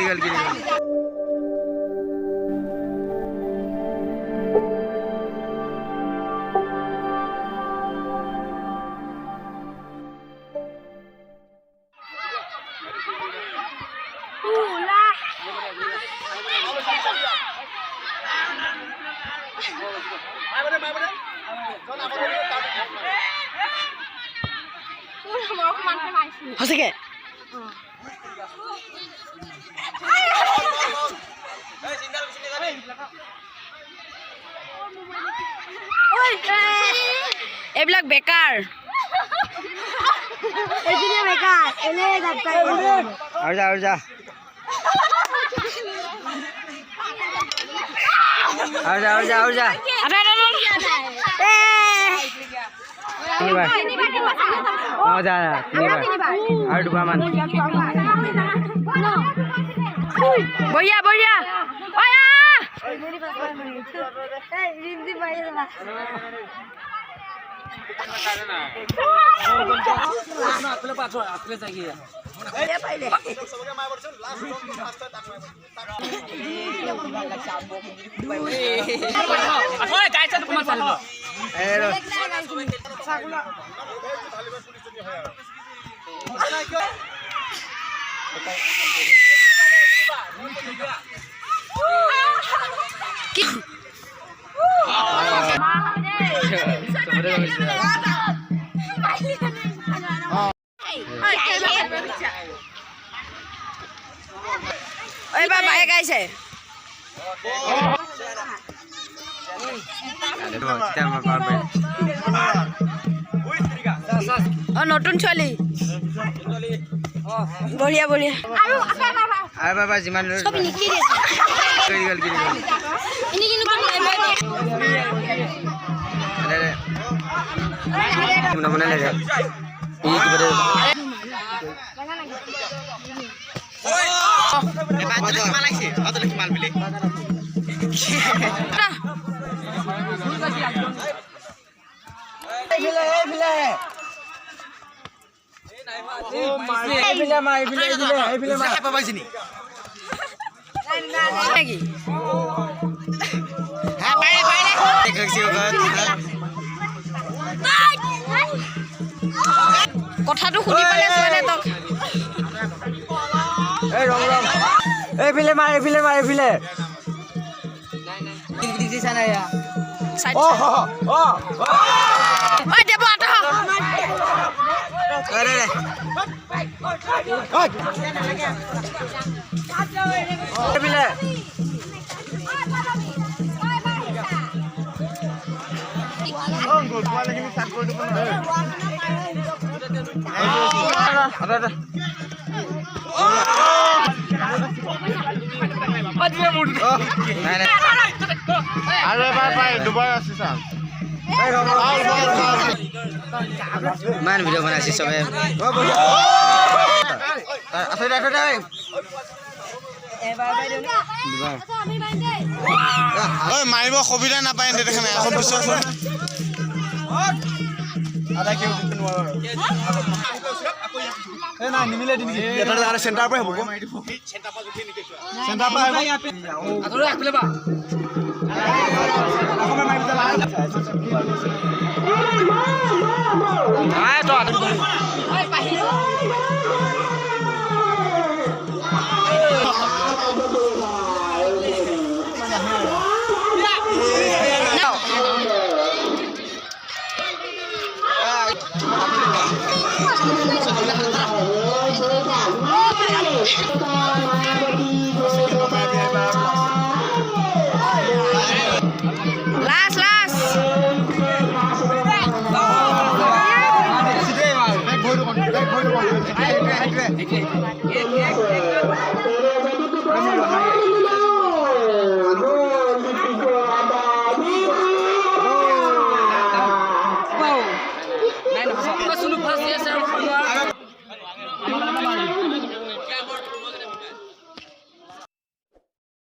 গ'ল গিৰি গ'ল সঁচাকে এইবিলাক বেকাৰ আৰু যা আৰু যা আৰু যা অঁ যা আৰু দুবাৰমান বঢ়িয়া বঢ়িয়া এইবাৰ বায়ে গাইছে নতুন ছোৱালী বঢ়িয়া বঢ়িয়া আৰু বাবা যিমান গ'ল বনাই লাগে কথাটো শুনি পালে এইফালে মাৰ এইফালে আৰু এবাৰ পাই দুবাৰ আছে চাম ইমান ভিডিঅ' বনাইছে চবে মাৰিব সুবিধা নাপায় দেখা নাই নিমিলে চেণ্টাৰ পৰা হ'ব চেণ্টাৰ পৰা No.